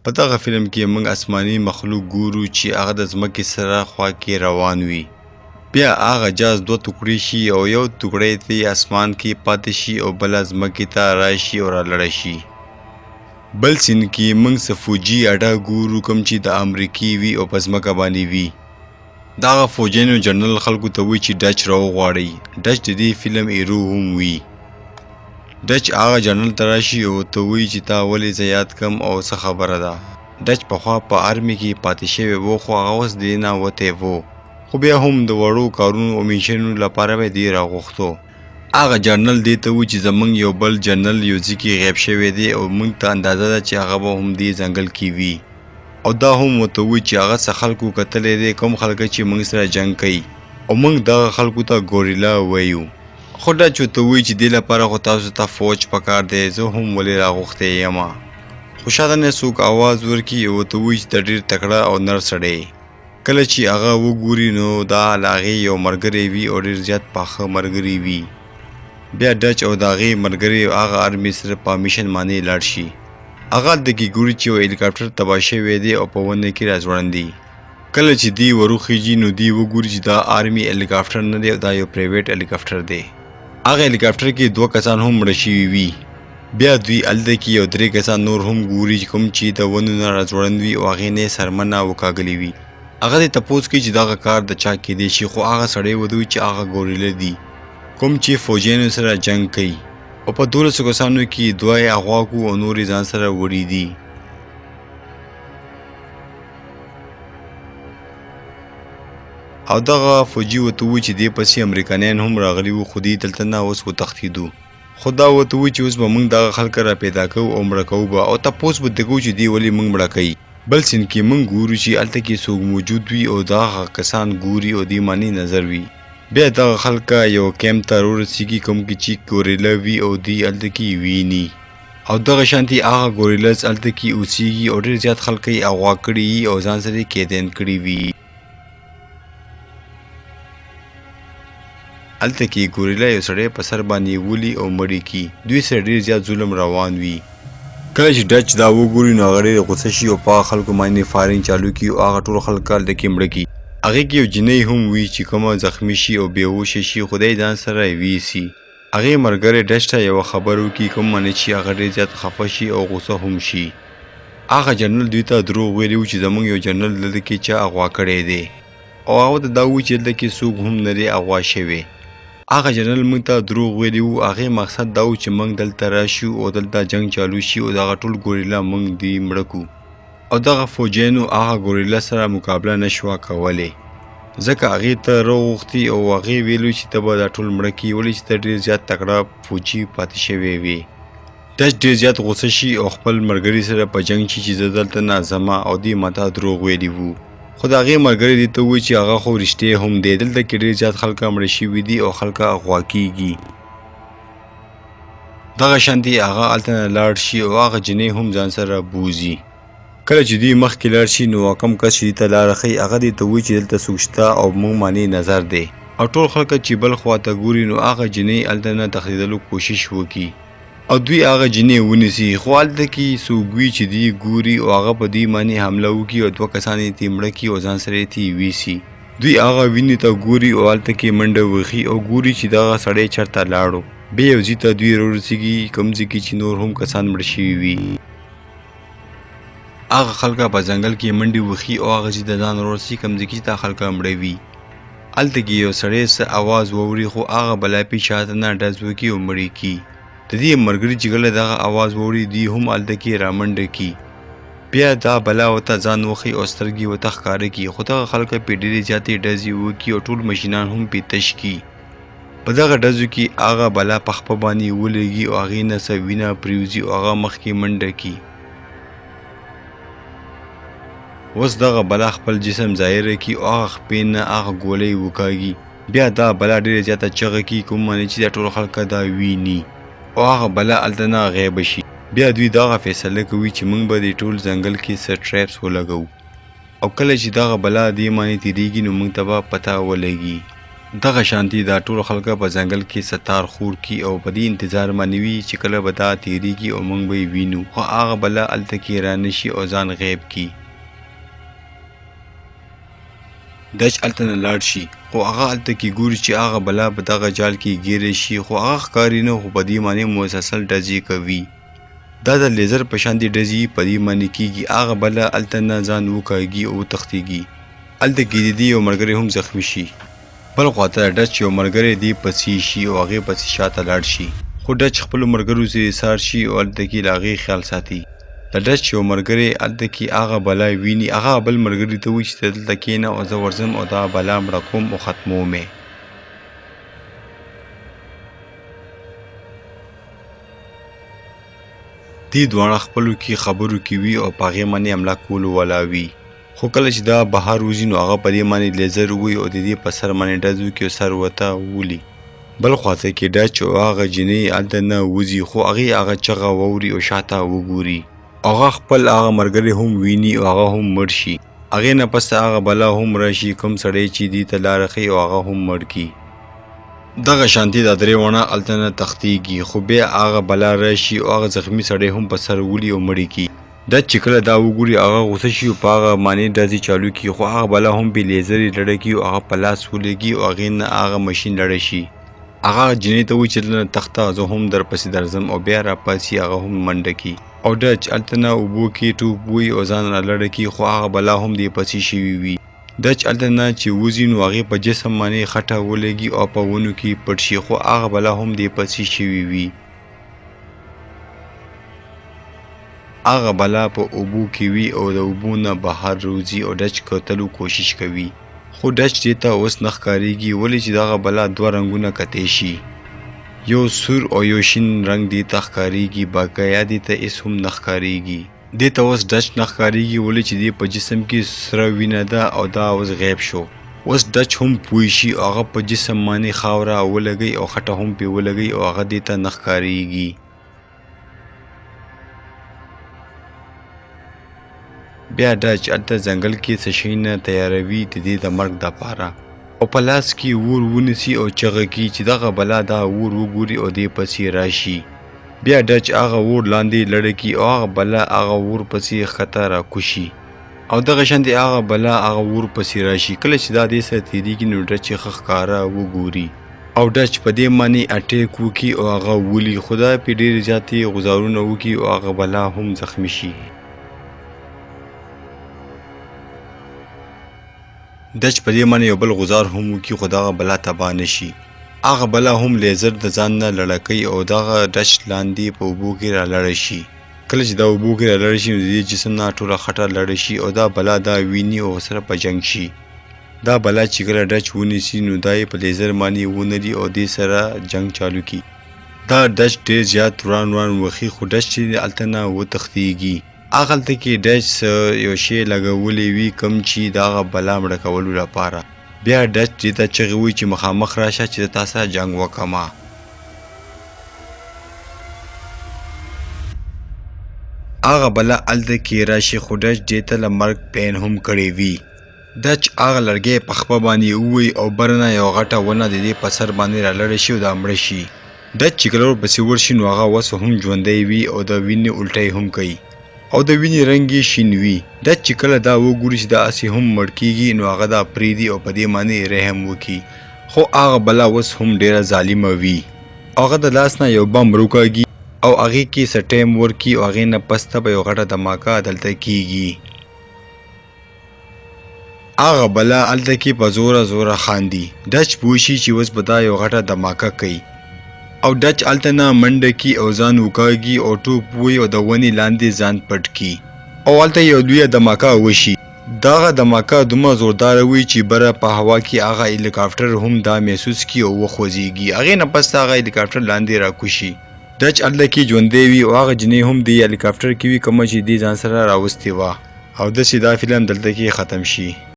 په دغه فلم کې موږ آسماني مخلوق ګورو چې هغه د ځمکې سره خوا کې روان وي. بیا هغه جاز دوه ټوکړې شي او یو ټوکړی یې اسمان کې پاتې شي او بله ځمکې ته راشي او رالړه شي. بل سین کې موږ څه فوجي اډه ګورو کوم چې د امریکې وي او په ځمکه باندې وي. دغه فوجیانو جنرال خلکو ته وایي چې ډچ راوغواړئ. ډچ د دې فلم هیرو هم وي. ډچ هغه جنرال ته راشي او ته وایي چې تا ولې زه یاد کړم او څه خبره ده. ډچ پخوا په آرمي کې پاتې شوی و خو هغه اوس دې نه وتی و، خو بیا هم د وړو کارونو او میشنونو لپاره به دې راغوښتو. هغه جنرال دې ته وایي چې زموږ یو بل جنرال یو ځای کې غیب شوی دی او موږ ته اندازه ده چې هغه به هم دې ځنګل کې وي، او دا هم ورته وایي چې هغه څه خلکو کتلی دی کوم خلک چې موږ سره جنګ کوي او موږ دغه خلکو ته ګوریلا وایو. خو ډچ ورته وایي چې دې لپاره خو تاسو ته فوج پکار دی، زه هم ولې راغوښتی یم. خو شاته نه څوک اواز ورکړي او ورته وایي چې ته ډېر تکړه او نر سړی. کله چې هغه وګوري نو دا له هغې یو ملګری وي او ډېر زیات پاخه ملګري وي. بیا ډچ او د هغې ملګري هغه آرمي سره په میشن باندې لاړ شي. هغه هلته کې ګوري چې یو هلیکاپټر تباه شوی دی او په ونه کې راځوړندي. کله چې دوی وروخیږي نو دوی وګوري چې دا آرمي هلیکاپټر نه دی او دا یو پرایویټ هلیکاپټر دی. هغه هلیکاپټر کې 2 کسان هم مړه شوي وي. بیا دوی هلته کې یو 3 کسان نور هم ګوري کوم چې د ونو نه راځوړند وي او هغې نه یې سرمنه وکاږلې وي. هغه دې تپوس کوي چې دغه کار د چا کیدی شي، خو هغه سړی ودوي چې هغه ګوریلا دي کوم چې فوجیانو سره جنګ کوي او په 1200 کسانو کې 2 یې اغوا کو او نور یې ځان سره وړي دي. او دغه فوجي ورته وایي چې دې پسې امریکایان هم راغلي وو خو دوی دلته نه اوس وتښتېدو. خو دا ورته وایي چې اوس به موږ دغه خلک را پیدا کوو او مړه کوو به، او تپوس به دې کوو چې دوی ولې موږ مړه کوي. بل سین کې موږ ګورو چې هلته کې څوک موجود وي او دغه کسان ګوري او دوی باندې نظر وي. بیا دغه خلک یو کیمپ ته راورسېږي کوم کې چې ګوریلا وي او دوی هلته کې ویني، او دغه شانتې هغه ګوریلاز هلته کې اوسېږي او ډېر زیات خلک یې اغوا کړي وي او ځان سره یې قیدیان کړي وي. هلته کې ګوریلا یو سړی په سر باندې ولي او مړی کي. دوی سره ډېر زیات ظلم روان وي. کله چې ډچ دا وګوري نو هغه ډېر غوسه شي او په هغه خلکو باندې فایرنګ چالو کړي او هغه ټول خلک هلته کې مړه کړي. هغې کې یو جنۍ هم وي چې کومه زخمي شي او بېهوشه شي، خدای ځان سره ویسي. هغې ملګری ډچ ته یوه خبر وکړي کوم باندې چې هغه ډېر زیات خفه شي او غوسه هم شي. هغه جنرال دوی ته دروغ ویلي وو چې زموږ یو جنرال دلته کې چا اغوا کړی دی او هغه ته دا ووایي چې دلته کې څوک هم نه دی اغوا شوی. هغه جنرال موږ ته دروغ ویلي وو. هغې مقصد دا و چې موږ دلته راشو او دلته جنګ چالو شي او دغه ټول ګوریلا موږ دوی مړه کړو، او دغه فوجیانو هغه ګوریلا سره مقابله نه شوه کولی، ځکه هغې ته راوغوښتي او هغې ویلو چې ته به دا ټول مړه کړي ولې چې ته ډېر زیات تکړه فوجي پاتې شوی وې. ډچ ډېر زیات غوسه شي او خپل ملګري سره په جنګ شي چې زه دلته نه ځمه او دوی ما ته دروغ ویلي وو. خو د هغې ملګري دې ته ووایي چې هغه خو رښتیا هم دی، دلته کې ډېر زیات خلک مړه شوي دي او خلک اغوا کېږي. دغه شانتې هغه هلته نه لاړ شي او هغه جنۍ هم ځان سره بوځي. کله چې دوی مخکې لاړ شي نو کوم کس چې دوی ته لاره ښیي هغه دې ته وایي چې دلته څوک شته او موږ باندې نظر دی، او ټول خلک چې بل خوا ته ګوري نو هغه جنۍ هلته نه تښتېدلو کوشش وکړي او دوی هغه جنۍ ونیسي. خو هلته کې څوک وي چې دوی ګوري او هغه په دوی باندې حمله وکړي او 2 کسان یې ترې مړه کړي او ځان سره یې ترې ویسي. دوی هغه وینې ته ګوري او هلته کې منډه وهي او ګوري چې دغه سړی چېرته لاړو. بیا یو ځای ته دوی راورسېږي کوم ځای کې چې نور هم کسان مړه شوي وي. هغه خلک په ځنګل کې منډې وهي او هغه ځای ته ځان راورسي کوم ځای کې چې دا خلک مړه وي. هلته کې یو سړی څه اواز واوري خو هغه بلاپې شاته نه ډز وکړي او مړې کړي. د دې ملګري چې کله دغه اواز واوري دوی هم هلته کې رامنډه کړي. بیا دا بلا ورته ځان وښي او سترګې ورته ښکاره کړي، خو دغه خلک پرې ډېرې زیاتې ډزې وکړي او ټول مشینان هم پرې تش کړي. په دغه ډزو کې هغه بلا په خپه باندې ولګي او هغې نه څه وینه پرېوځي او هغه مخکې منډه کړي. اوس دغه بلا خپل جسم ظاهره کړي او هغه خپې نه هغه ګولۍ وکاږي. بیا دا بلا ډېره زیاته چغه کړي کوم باندې چې دا ټول خلک دا ویني او هغه بلا هلته نه غیبه شي. بیا دوی دغه فیصله کوي چې موږ به د ټول ځنګل کې څه ټریپس ولګوو او کله چې دغه بلا دې باندې تېرېږي نو موږ ته به پته ولګي. دغه شانتي دا ټول خلک په ځنګل کې ستار خور کی او په دې انتظار باندې وي چې کله به دا تیریږي او موږ به یې وینو، خو هغه بله هلته کې رانشي او ځان غیب کی. ډچ هلته نه لاړ شي، خو هغه هلته کې ګوري چې هغه بلا په دغه جال کې ګیری شي، خو هغه ښکاري نه، خو په دې معنی مسلسل ډزې کوي. دا د لیزر په شانتې ډزې په دې معنی کېږي. هغه بله هلته نه ځان وکاږي او وتښتېږي. هلته کې د دې یو ملګری هم زخمي شي. بل خواته ډچ یو ملګری دې پسې شي او هغې پسې شاته لاړ شي، خو ډچ خپلو ملګرو سره ایسار شي او هلته کې له هغې خیال ساتي. د ډچ یو ملګری هلته کې هغه بلا ویني، هغه بل ملګري ته وایي چې ته دلته کښېنه او زه ورځم او دا بلا مړه کوم او ختموم یې. دې دواړه خپلو کې خبرو کې وي او په هغې باندې حمله کولو والا وي، خو کله چې دا بهر وځي نو هغه په دې باندې لیزر ووایي او د دې په سر باندې ډز وکړي او سر ورته وولي. بل خواته کې ډچ او هغه جینۍ هلته نه وځي، خو هغې هغه چغه واوري او شاته وګوري. هغه خپل هغه ملګری هم ویني او هغه هم مړ شي. هغې نه پس هغه بلا هم راشي کوم سړی چې دې ته لاره ښیي او هغه هم مړ کي. دغه شانتي دا درې واړه هلته نه تښتېږي، خو بیا هغه بلا راشي او هغه زخمي سړی هم په سر ولي او مړ کي. ډچ چې کله دا وګوري هغه غوسه شي او په هغه معنی ډزې چالو کړي، خو هغه بلا هم بې لیزرې لړه کړي او هغه په لاس ولګي او هغې نه هغه مشین لړه شي. هغه جینۍ ته وایي چې دلته نه تښته، زه هم درپسې درځم، او بیا راپاڅي هغه هم منډه کړي او ډچ هلته نه اوبو کې ټوپ ووهي او ځان را لړه کړي، خو هغه بلا هم دې پسې شوي وي. ډچ هلته نه چې وځي نو هغې په جسم باندې خټه ولګي او په ونو کې پټ شي، خو هغه بلا هم دې پسې شوي وي. هغه بلا په اوبو کې وي او د اوبو نه بهر روځي او ډچ کتلو کوشش کوي، خو ډچ دې ته اوس نه ښکارېږي، ولې چې دغه بلا دوه رنګونه کتی شي، یو سور او یو شین رنګ دې ته ښکارېږي، بقایا دې ته هېڅ هم نه ښکارېږي. دې ته اوس ډچ نه ښکارېږي، ولې چې دې په جسم کې سره وینه ده او دا اوس غیب شو. اوس ډچ هم پوه شي او هغه په جسم باندې خاوره ولګوي او خټه هم پرې ولګوي او هغه دې ته نه ښکارېږي. بیا ډچ هلته ځنګل کې څه شی نه تیاروي د دې د مرګ دپاره، او په لاس کې اور ونیسي او چغه کړي چې دغه بلا دا اور وګوري او دې پسې راشي. بیا ډچ هغه اور لاندې لړه کړي او هغه بلا هغه اور پسې ښکته راکوشي، او دغه شانتې هغه بلا هغه اور پسې راشي. کله چې دا دې سره تېرېږي نو ډچ یې ښه ښکاره وګوري او ډچ په دې باندې اټیک وکړي او هغه ولي، خو دا پرې ډېرې زیاتې غوزارونه وکړي او هغه بلا هم زخمي شي. ډچ په دې باندې یو بل غزار هم وکړي، خو دغه بلا تباه نه شي. هغه بلا هم لیزر د ځان نه لړه کوي او دغه ډچ لاندې په اوبو کې را لړه شي. کله چې دا اوبو کې را لړه شي نو د دې جسم نه ټوله خټه لړه شي او دا بلا دا ویني او سره په جنګ شي. دا بلا چې کله ډچ ونیسي نو دا یې په لیزر باندې ونري او دې سره جنګ چالو کړي. دا ډچ ډېر زیات وران وران وخي، خو ډچ چې هلته نه وتښتېږي. هغلته کې ډچ یو شی لګولی وي کوم چې د هغه بلا مړه کولو لپاره. بیا ډچ دې ته چغې وایي چې مخامخ راشه چې زه تا سره جنګ وکړمه. هغه بلا هلته کې راشي، خو ډچ دې ته له مرګ پین هم کړی وي. ډچ هغه لرګی په خپه باندې ووهي او بر نه یوه غټه ونه د دې په سر باندې را لړه شي او دا مړه شي. ډچ چې کله ورپسې ورشي نو هغه اوس هم ژوندی وي او د وینې الټۍ هم کوي او د وینې رنګ یې شین وي. ډچ چې کله دا وګوري چې دا هسې هم مړ کېږي نو هغه دا پرېږدي او په دې باندې رحم وکړي، خو هغه بلا اوس هم ډېره ظالمه وي. هغه د لاس نه یو بم راکاږي او هغې کې څه ټایم ورکړي او هغې نه پس ته به یو غټه دماکه دلته کېږي. هغه بلا هلته کې په زوره زوره خاندي. ډچ پوه شي چې اوس به دا یو غټه دماکه کوي او ډچ هلته نه منډه کي او ځان وکاږي او ټوپ ووهي او د ونې لاندې ځان پټ کي او هلته یو لویه دماکه وشي. دغه دماکه دومره زورداره وي چې بره په هوا کې هغه هلیکاپټر هم دا محسوس کي او وخوځېږي. هغې نه پس هغه هلیکاپټر لاندې راکوشي. ډچ هلته کې ژوندی وي او هغه جینۍ هم د هلیکاپټر کې وي کومه چې دې ځان سره راوستې وه، او داسې دا فلم دلته کې ختم شي.